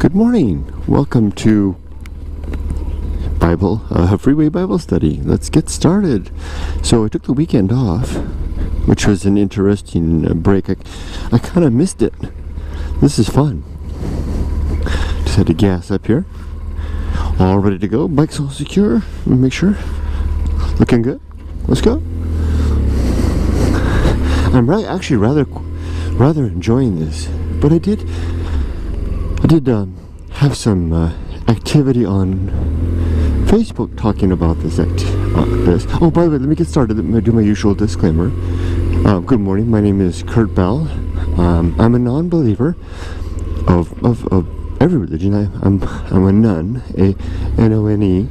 Good morning. Welcome to Freeway Bible Study. Let's get started. So I took the weekend off, which was an interesting break. I kind of missed it. This is fun. Just had to gas up here. All ready to go. Bike's all secure. Make sure. Looking good. Let's go. I'm actually rather enjoying this, but I did have some activity on Facebook talking about this. Oh, by the way, let me get started. Let me do my usual disclaimer. Good morning. My name is Kurt Bell. I'm a non-believer of every religion. I'm a nun, a N-O-N-E.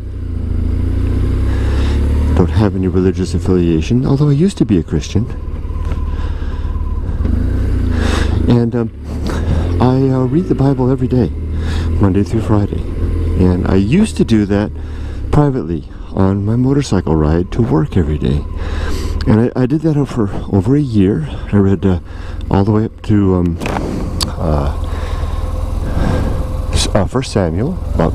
Don't have any religious affiliation, although I used to be a Christian. And I read the Bible every day, Monday through Friday. And I used to do that privately on my motorcycle ride to work every day. And I did that for over a year. I read all the way up to 1 Samuel, about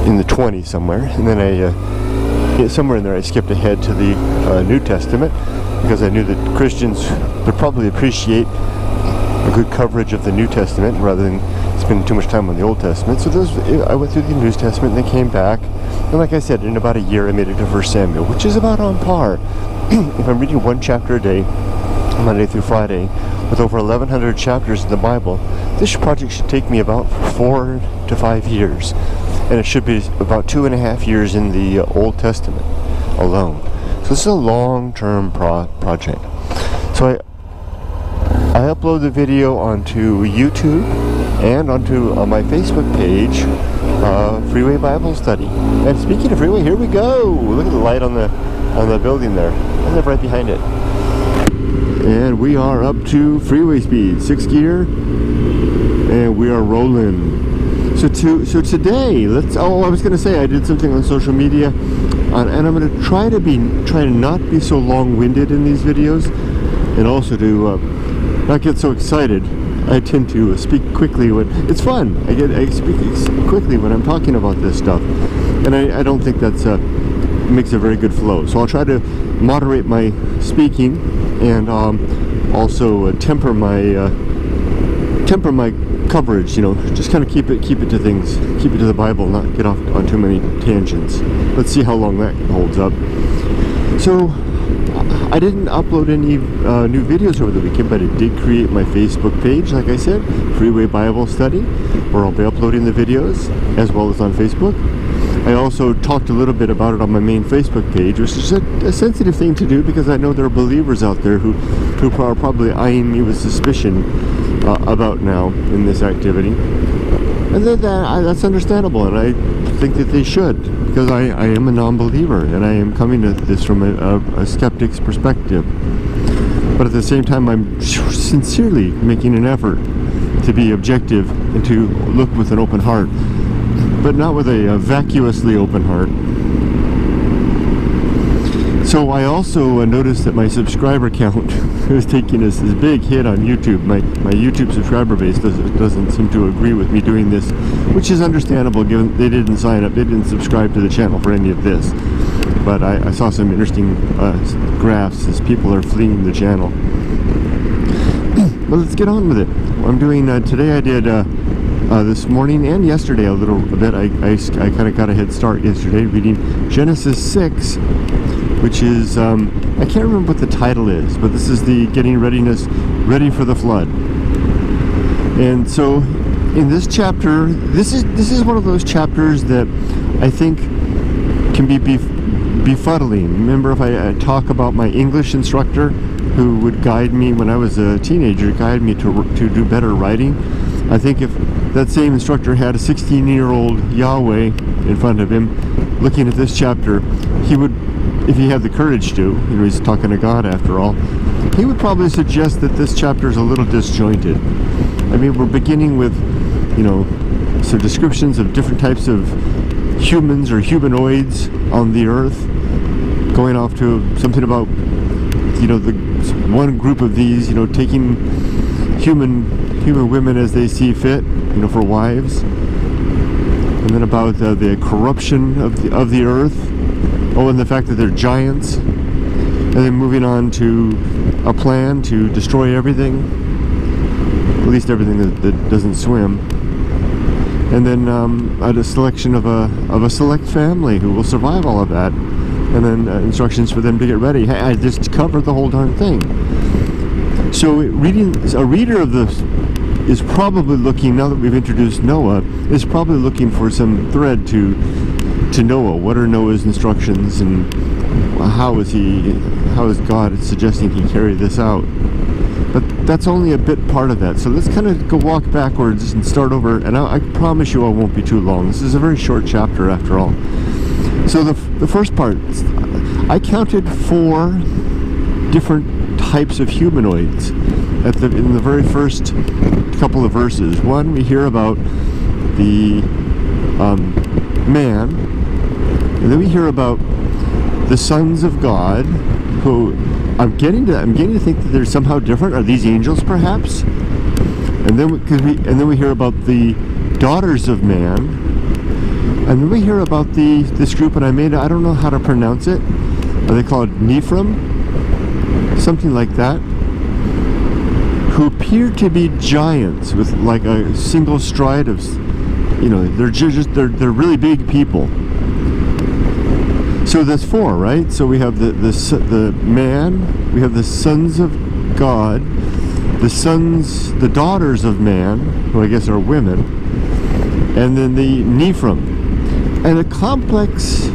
in the 20s somewhere. And then somewhere in there I skipped ahead to the New Testament, because I knew that Christians would probably appreciate a good coverage of the New Testament rather than spending too much time on the Old Testament. So I went through the New Testament and then came back. And like I said, in about a year I made it to 1 Samuel, which is about on par. If I'm reading one chapter a day, Monday through Friday, with over 1,100 chapters in the Bible, this project should take me about 4 to 5 years. And it should be about 2.5 years in the Old Testament alone. So this is a long-term project. So I upload the video onto YouTube and onto my Facebook page, Freeway Bible Study. And speaking of Freeway, here we go. Look at the light on the building there. I live right behind it. And we are up to freeway speed, 6th gear, and we are rolling. So today, I was going to say I did something on social media, and I'm going to try to not be so long-winded in these videos, and also to not get so excited. I tend to speak quickly when it's fun. I speak quickly when I'm talking about this stuff, and I don't think that's makes a very good flow. So I'll try to moderate my speaking and also temper my coverage. Just kind of keep it to things, keep it to the Bible, not get off on too many tangents. Let's see how long that holds up. So I didn't upload any new videos over the weekend, but I did create my Facebook page, like I said, Freeway Bible Study, where I'll be uploading the videos, as well as on Facebook. I also talked a little bit about it on my main Facebook page, which is a sensitive thing to do, because I know there are believers out there who are probably eyeing me with suspicion about now in this activity. And that's understandable, and I think that they should, because I am a non-believer, and I am coming to this from a skeptic's perspective. But at the same time, I'm sincerely making an effort to be objective and to look with an open heart, but not with a vacuously open heart. So I also noticed that my subscriber count is taking this big hit on YouTube. My YouTube subscriber base doesn't seem to agree with me doing this, which is understandable given they didn't sign up, they didn't subscribe to the channel for any of this. But I saw some interesting graphs as people are fleeing the channel. But let's get on with it. I'm doing today. I did this morning and yesterday a little bit. I kind of got a head start yesterday reading Genesis 6, which is I can't remember what the title is, but this is the getting ready for the flood. And so in this chapter, this is one of those chapters that I think can be befuddling. Remember, if I talk about my English instructor who would guide me when I was a teenager, guide me to do better writing. I think if that same instructor had a 16-year-old Yahweh in front of him looking at this chapter, he would, if he had the courage to, he's talking to God after all, he would probably suggest that this chapter is a little disjointed. I mean, we're beginning with, some descriptions of different types of humans or humanoids on the earth, going off to something about, the one group of these, taking human women as they see fit, for wives. and then about the corruption of the earth. Oh, and the fact that they're giants, and then moving on to a plan to destroy everything, at least everything that doesn't swim, and then a selection of a select family who will survive all of that, and then instructions for them to get ready. Hey, I just covered the whole darn thing. So a reader of this is probably looking, now that we've introduced Noah, is probably looking for some thread to Noah. What are Noah's instructions, and how is God suggesting he carry this out? But that's only a bit part of that. So let's kind of go walk backwards and start over, and I promise you I won't be too long. This is a very short chapter after all. So the first part, I counted 4 different types of humanoids in the very first couple of verses. One, we hear about the man, and then we hear about the sons of God, who I'm getting to think that they're somehow different. Are these angels, perhaps? And then we hear about the daughters of man, and then we hear about this group, and I don't know how to pronounce it. Are they called Nephilim? Something like that. Who appear to be giants with like a single stride of, they're really big people. So that's 4, right? So we have the man, we have the sons of God, the daughters of man, who I guess are women, and then the Nephilim, and a complex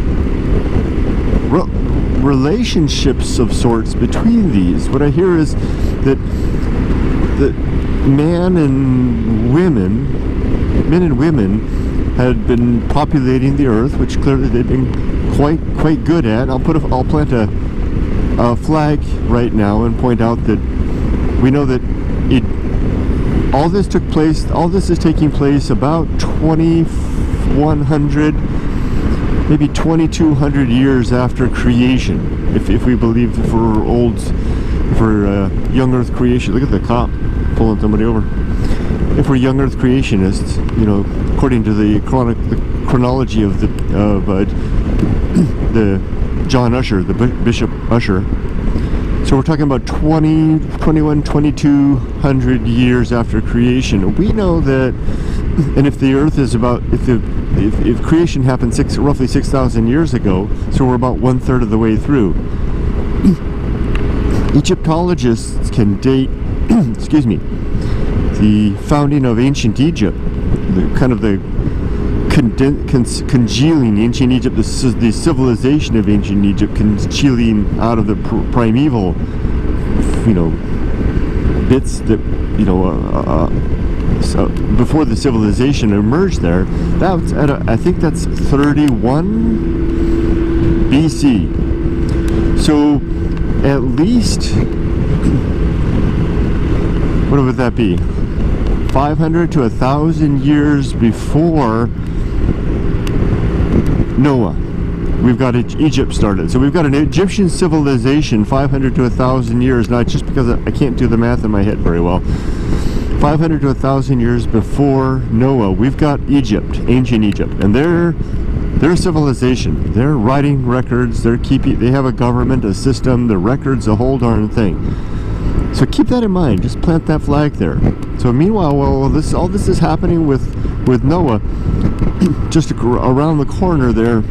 relationships of sorts between these. What I hear is that men and women had been populating the earth, which clearly they've been quite good at. I'll plant a flag right now and point out that we know that all this is taking place about 2100, maybe 2200 years after creation, if we believe for young earth creation. Look at the cop pulling somebody over. If we're young earth creationists, according to the chronology of the John Usher, the Bishop Usher. So we're talking about 2200 years after creation. We know that, and if the earth is about, if creation happened roughly 6,000 years ago, so we're about 1/3 of the way through. Egyptologists can date, the founding of ancient Egypt, the congealing ancient Egypt, the civilization of ancient Egypt congealing out of the primeval, bits that, so before the civilization emerged there. That's I think that's 31 BC. So at least, what would that be? 500 to 1,000 years before Noah, we've got Egypt started. So we've got an Egyptian civilization 500 to 1,000 years. Now, just because I can't do the math in my head very well, 500 to 1,000 years before Noah, we've got Egypt, ancient Egypt, and their civilization. They're writing records. They have a government, a system, the records, the whole darn thing. So keep that in mind. Just plant that flag there. So meanwhile, all this is happening with Noah, just around the corner there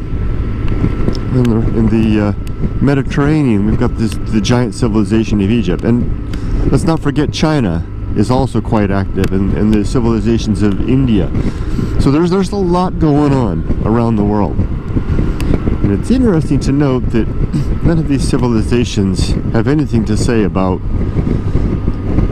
in the Mediterranean. We've got the giant civilization of Egypt, and let's not forget China is also quite active, and the civilizations of India. So there's a lot going on around the world. And it's interesting to note that none of these civilizations have anything to say about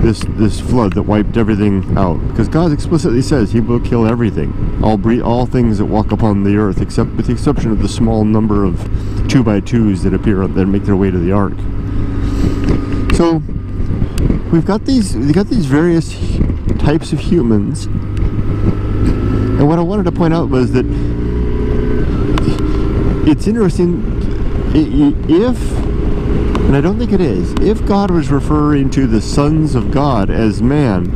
this flood that wiped everything out, because God explicitly says He will kill everything, all things that walk upon the earth, with the exception of the small number of 2x2s that make their way to the ark. So we've got these various types of humans, and what I wanted to point out was that it's interesting and I don't think it is, if God was referring to the sons of God as man,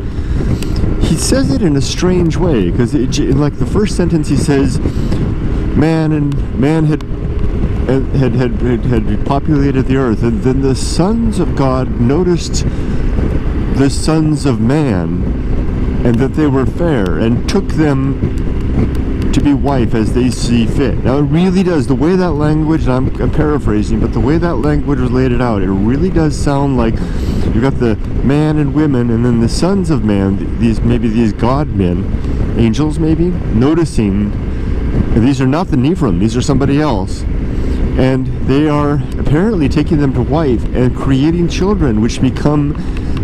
he says it in a strange way, because in like the first sentence he says, man had populated the earth, and then the sons of God noticed the sons of man, and that they were fair, and took them to be wife as they see fit. Now it really does, the way that language, and I'm paraphrasing, but the way that language was laid out, it really does sound like you've got the man and women, and then the sons of man, these God men, angels maybe, noticing, and these are not the Nephilim, these are somebody else. And they are apparently taking them to wife and creating children, which become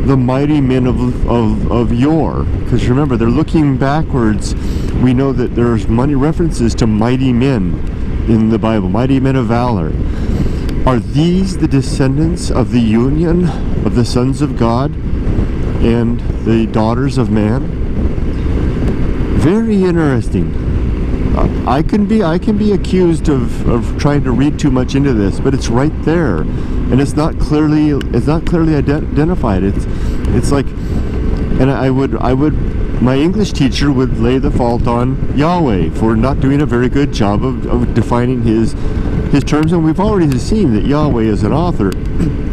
the mighty men of yore. Because remember, they're looking backwards. We know that there's many references to mighty men in the Bible, mighty men of valor. Are these the descendants of the union of the sons of God and the daughters of man? Very interesting. I can be accused of trying to read too much into this, but it's right there, and it's not clearly identified. It's like, and I would my English teacher would lay the fault on Yahweh for not doing a very good job of defining his terms, and we've already seen that Yahweh as an author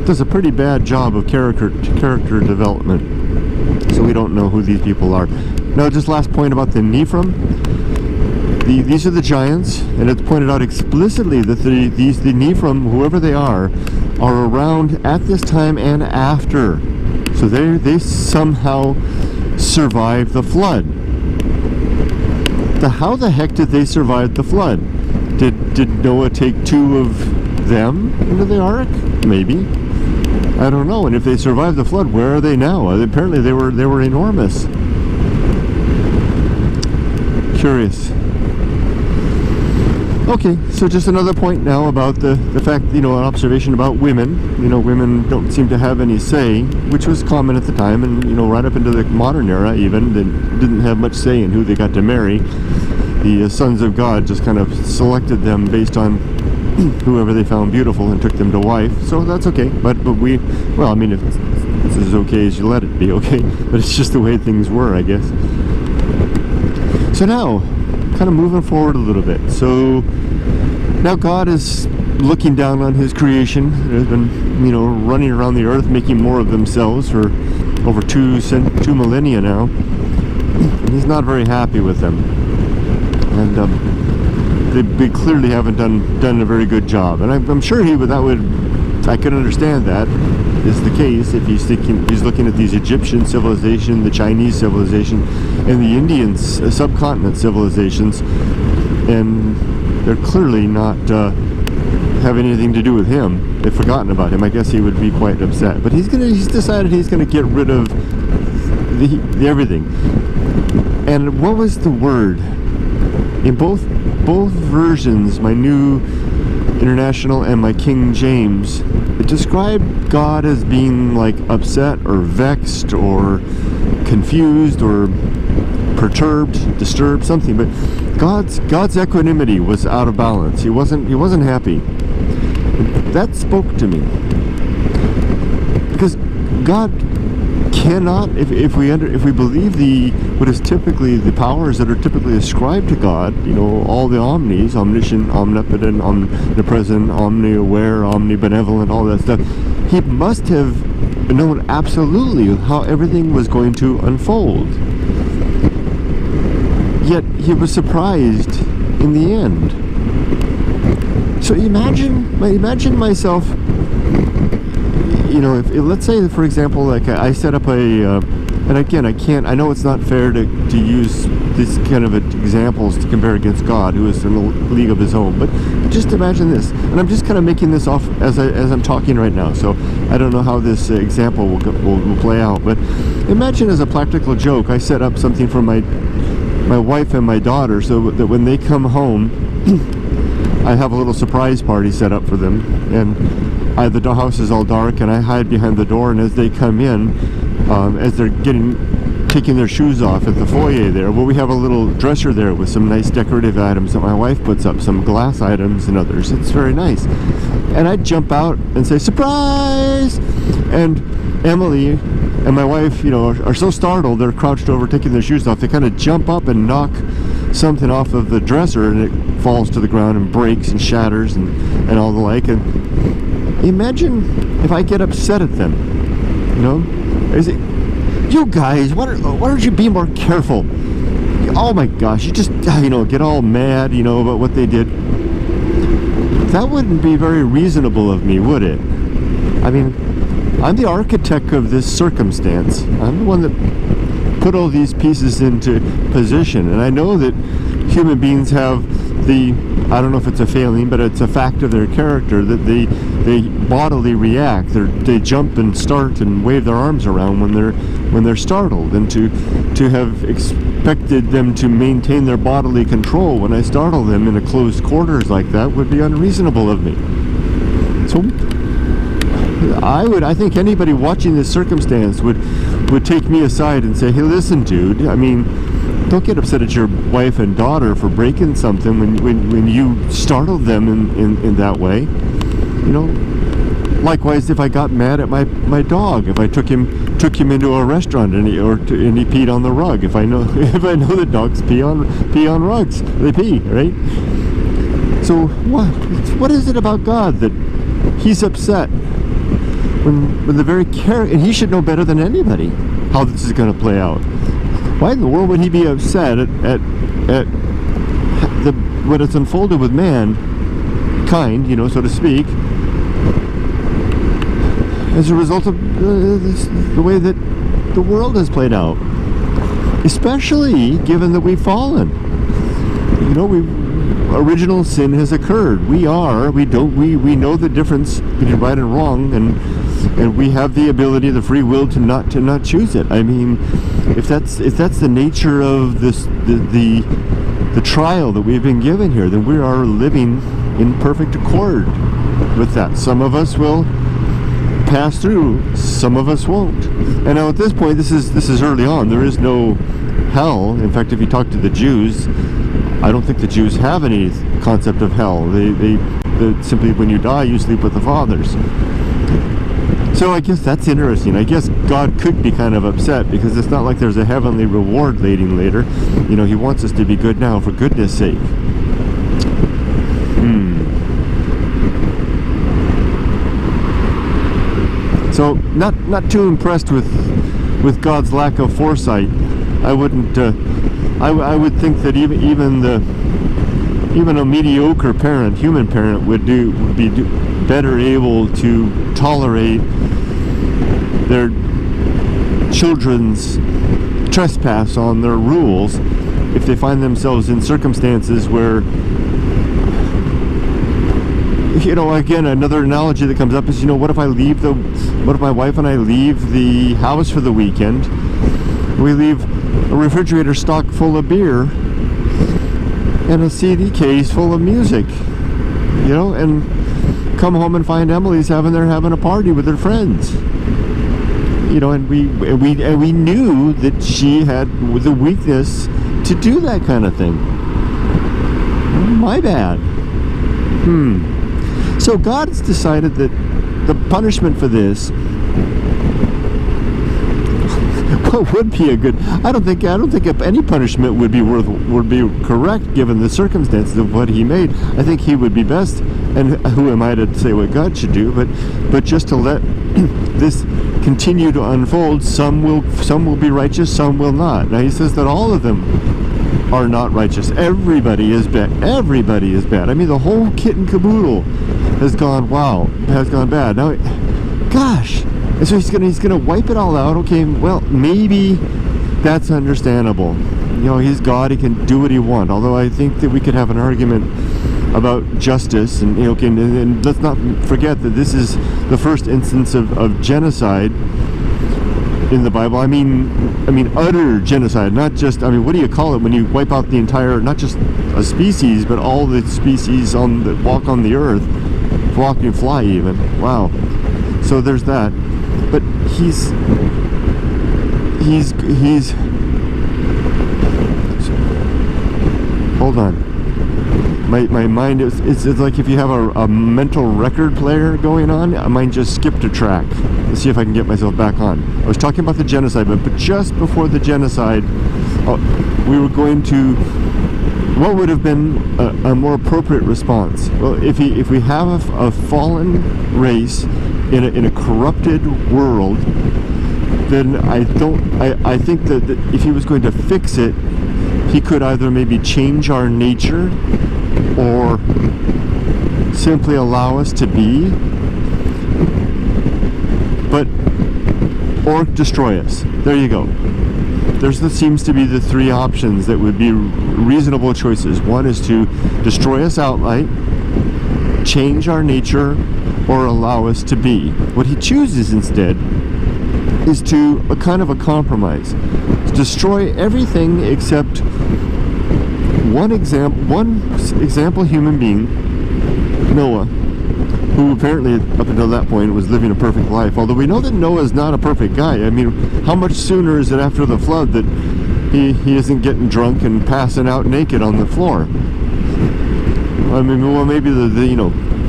does a pretty bad job of character development, so we don't know who these people are. Now, just last point about the Nephilim. These are the giants, and it's pointed out explicitly that the Nephilim, whoever they are around at this time and after. So they somehow survived the flood. How the heck did they survive the flood? Did Noah take 2 of them into the ark? Maybe. I don't know. And if they survived the flood, where are they now? Apparently they were enormous. Curious. Okay, so just another point now about the fact, an observation about women. Women don't seem to have any say, which was common at the time, and, right up into the modern era even, they didn't have much say in who they got to marry. The sons of God just kind of selected them based on whoever they found beautiful and took them to wife, so that's okay. But if this is okay as you let it be, okay? But it's just the way things were, I guess. So now, kind of moving forward a little bit. So now God is looking down on his creation. They've been, running around the earth, making more of themselves for over 2 millennia now. And he's not very happy with them. And they clearly haven't done a very good job. And I'm sure I could understand that is the case if he's looking at these Egyptian civilization, the Chinese civilization, and the Indian subcontinent civilizations, and they're clearly not having anything to do with him. They've forgotten about him. I guess he would be quite upset. But he's decided he's gonna get rid of the everything. And what was the word in both versions? My New International and my King James, it described God as being like upset or vexed or confused or perturbed, disturbed, something. But God's equanimity was out of balance. He wasn't happy. That spoke to me, because God cannot, if we believe what is typically the powers that are typically ascribed to God, all the omnis, omniscient, omnipotent, omnipresent, omni-aware, omnibenevolent, all that stuff, he must have known absolutely how everything was going to unfold. Yet he was surprised in the end. So imagine myself, if let's say, for example, like I set up and again, I know it's not fair to use this kind of examples to compare against God, who is in a league of his own, but just imagine this, and I'm just kind of making this off as I'm talking right now, so I don't know how this example will play out, but imagine as a practical joke, I set up something for my wife and my daughter, so that when they come home, I have a little surprise party set up for them, and the house is all dark, and I hide behind the door, and as they come in, as they're taking their shoes off at the foyer there, we have a little dresser there with some nice decorative items that my wife puts up, some glass items and others. It's very nice. And I'd jump out and say, surprise! And Emily, and my wife, are so startled, they're crouched over, taking their shoes off. They kind of jump up and knock something off of the dresser, and it falls to the ground and breaks and shatters and all the like. And imagine if I get upset at them. Is it, you guys, why don't you be more careful? Oh my gosh, you just, get all mad, about what they did. That wouldn't be very reasonable of me, would it? I mean, I'm the architect of this circumstance. I'm the one that put all these pieces into position. And I know that human beings have I don't know if it's a failing, but it's a fact of their character that they bodily react. They jump and start and wave their arms around when they're startled. And to have expected them to maintain their bodily control when I startle them in a close quarters like that would be unreasonable of me. So I think anybody watching this circumstance would take me aside and say, hey, listen, dude, I mean, don't get upset at your wife and daughter for breaking something when you startled them in that way. Likewise, if I got mad at my dog, if I took him into a restaurant and he peed on the rug, if I know that dogs pee on rugs, they pee, right? So what is it about God that he's upset when the very and he should know better than anybody how this is going to play out? Why in the world would he be upset at what has unfolded with mankind, so to speak, as a result of the way that the world has played out, especially given that we've fallen. Original sin has occurred. We know the difference between right and wrong, and we have the ability, the free will to not choose it. I mean, if that's the nature of the trial that we've been given here, then we are living in perfect accord with that. Some of us will pass through, some of us won't. And now at this point, this is early on. There is no hell. In fact, if you talk to the Jews, I don't think the Jews have any concept of hell. They simply, when you die, you sleep with the fathers. So I guess that's interesting. I guess God could be kind of upset because it's not like there's a heavenly reward waiting later. He wants us to be good now for goodness sake. So not too impressed with God's lack of foresight. I wouldn't. I would think that even a mediocre human parent, would be better able to tolerate their children's trespass on their rules if they find themselves in circumstances where, again, another analogy that comes up is, what if my wife and I leave the house for the weekend, we leave a refrigerator stocked full of beer and a CD case full of music, and come home and find Emily's having a party with her friends, and we knew that she had the weakness to do that kind of thing. My bad. So God's decided that the punishment for this would be a good. I don't think any punishment would be correct given the circumstances of what he made. I think he would be best, and who am I to say what God should do? But just to let this continue to unfold. Some will be righteous, some will not. Now he says that all of them are not righteous. Everybody is bad. Everybody is bad. I mean, the whole kit and caboodle has gone bad. Now, gosh. And so he's gonna wipe it all out. Okay, well, maybe that's understandable. He's God, he can do what he wants. Although I think that we could have an argument about justice, and and let's not forget that this is the first instance of genocide in the Bible. I mean utter genocide, not just, what do you call it when you wipe out the entire, not just a species, but all the species that walk on the earth, walk and fly even. Wow. So there's that. But he's hold on. my mind it's like if you have a mental record player going on, mine just skipped a track. Let's see if I can get myself back on. I was talking about the genocide, but just before the genocide, we were going to what would have been a more appropriate response. Well, if we have a fallen race in a corrupted world, then I think that if he was going to fix it, he could either maybe change our nature or simply allow us to be, or destroy us. There you go. Seems to be the three options that would be reasonable choices. One is to destroy us outright, change our nature, or allow us to be. What he chooses instead is to a kind of a compromise. To destroy everything except one example human being, Noah, who apparently up until that point was living a perfect life. Although we know that Noah is not a perfect guy. I mean, how much sooner is it after the flood that he isn't getting drunk and passing out naked on the floor? I mean, well, maybe the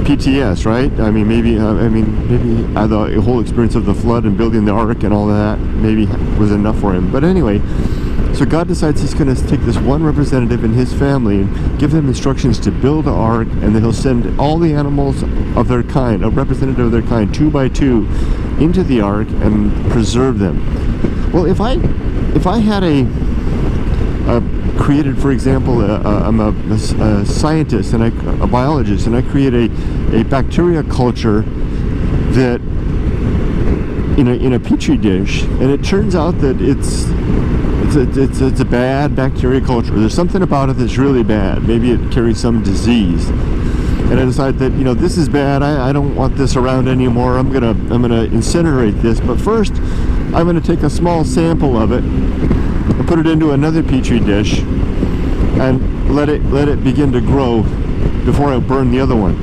PTS, right? I mean, maybe the whole experience of the flood and building the ark and all that maybe was enough for him. But anyway, so God decides he's going to take this one representative and his family and give them instructions to build an ark, and then he'll send all the animals of their kind, a representative of their kind, 2 by 2, into the ark and preserve them. Well, if I had created, for example, I'm a scientist and a biologist, and I create a bacteria culture that in a petri dish, and it turns out that it's a bad bacteria culture. There's something about it that's really bad. Maybe it carries some disease, and I decide that this is bad. I don't want this around anymore. I'm gonna incinerate this. But first, I'm gonna take a small sample of it and put it into another petri dish and let it begin to grow before I burn the other one.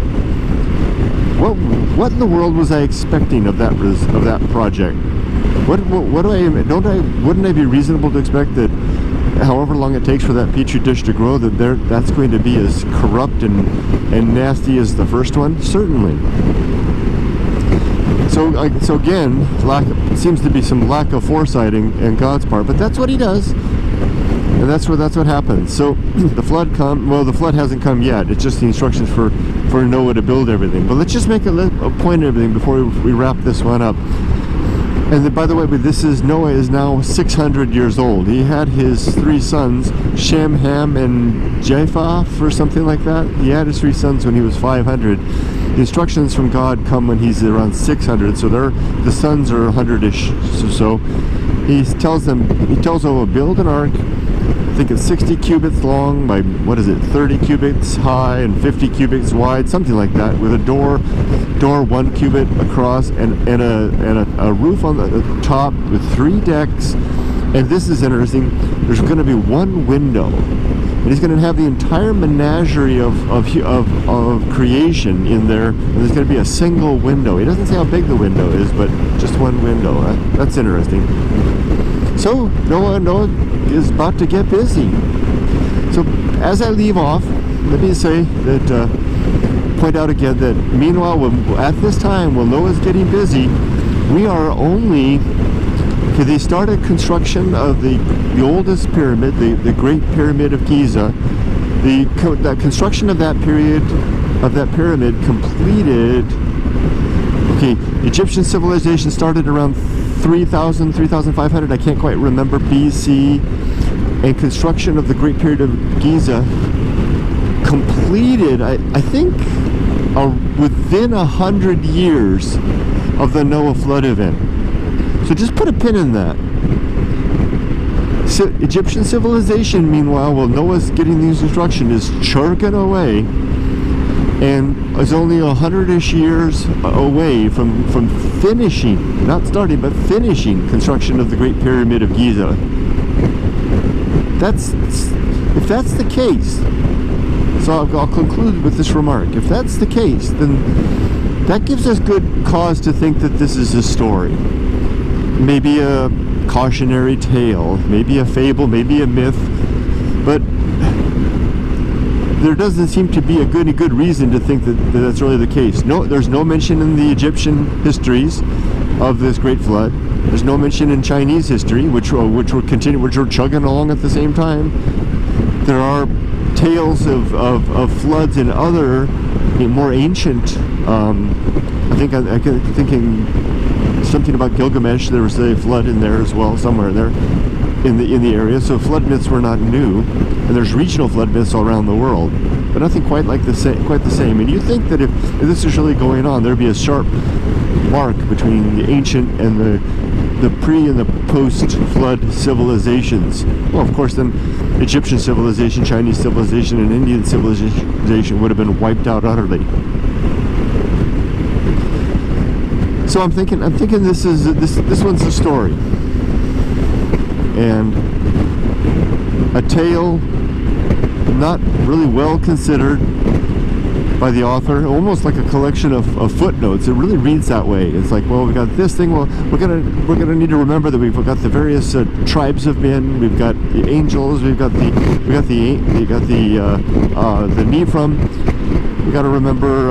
What in the world was I expecting of that project? Wouldn't I be reasonable to expect that however long it takes for that petri dish to grow, that's going to be as corrupt and nasty as the first one? Certainly. So again, seems to be some lack of foresight in God's part, but that's what he does, and that's what happens. So the flood the flood hasn't come yet. It's just the instructions for Noah to build everything. But let's just make a point of everything before we wrap this one up. And then, by the way, Noah is now 600 years old. He had his 3 sons, Shem, Ham, and Japheth, or something like that. He had his 3 sons when he was 500. The instructions from God come when he's around 600, so the sons are 100-ish. So he tells Noah, build an ark. I think it's 60 cubits long by 30 cubits high and 50 cubits wide, something like that, with a door 1 cubit across and a roof on the top with 3 decks. And this is interesting. There's going to be 1 window, and he's going to have the entire menagerie of creation in there. And there's going to be a single window. He doesn't say how big the window is, but just 1 window. That's interesting. So Noah is about to get busy. So as I leave off, let me say that point out again that meanwhile, at this time, while Noah's getting busy, we are only. They started construction of the oldest pyramid, the Great Pyramid of Giza. The construction of that pyramid completed. Okay, Egyptian civilization started around 3,000, 3,500. I can't quite remember BC, and construction of the Great Pyramid of Giza completed. I think within 100 years of the Noah flood event. So just put a pin in that. So Egyptian civilization, meanwhile, while Noah's getting these instructions, is chugging away, and is only 100-ish years away from finishing, not starting, but finishing construction of the Great Pyramid of Giza. If that's the case, so I'll conclude with this remark. If that's the case, then that gives us good cause to think that this is a story. Maybe a cautionary tale, maybe a fable, maybe a myth, but there doesn't seem to be a good reason to think that that's really the case. No, there's no mention in the Egyptian histories of this great flood. There's no mention in Chinese history, which were chugging along at the same time. There are tales of floods in other more ancient. I think I'm thinking something about Gilgamesh. There was a flood in there as well, somewhere there in the area. So flood myths were not new, and there's regional flood myths all around the world, but nothing quite the same. And you think that if this is really going on, there'd be a sharp mark between the ancient and the pre and the post-flood civilizations. Well, of course, then Egyptian civilization, Chinese civilization, and Indian civilization would have been wiped out utterly. So I'm thinking this one's a story, and a tale not really well considered by the author, almost like a collection of footnotes. It really reads that way. It's like, well, we got this thing. Well, we're gonna need to remember that we've got the various tribes of men. We've got the angels. We've got the Nephilim. We got to remember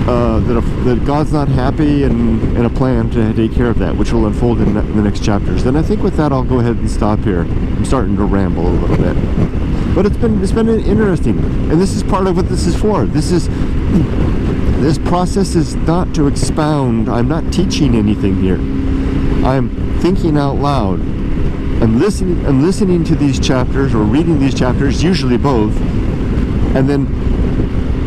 that God's not happy, and a plan to take care of that, which will unfold in the next chapters. Then I think with that, I'll go ahead and stop here. I'm starting to ramble a little bit. But it's been interesting, and this is part of what this is for. This process is not to expound. I'm not teaching anything here. I'm thinking out loud. I'm listening to these chapters, or reading these chapters, usually both, and then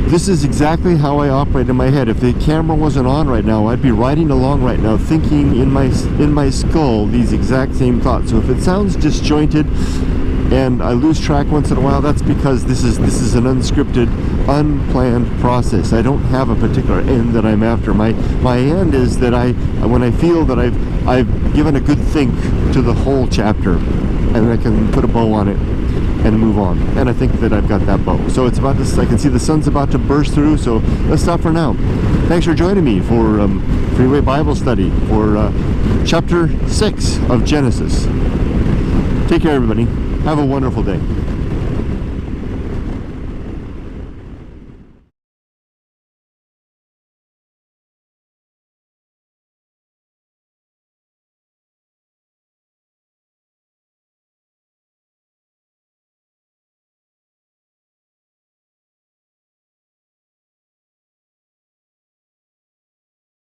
this is exactly how I operate in my head. If the camera wasn't on right now, I'd be riding along right now, thinking in my skull these exact same thoughts. So if it sounds disjointed and I lose track once in a while, that's because this is an unscripted, unplanned process. I don't have a particular end that I'm after. My end is that when I feel that I've given a good think to the whole chapter, and I can put a bow on it and move on. And I think that I've got that bow. So it's about this. I can see the sun's about to burst through. So let's stop for now. Thanks for joining me for Freeway Bible Study for chapter 6 of Genesis. Take care, everybody. Have a wonderful day.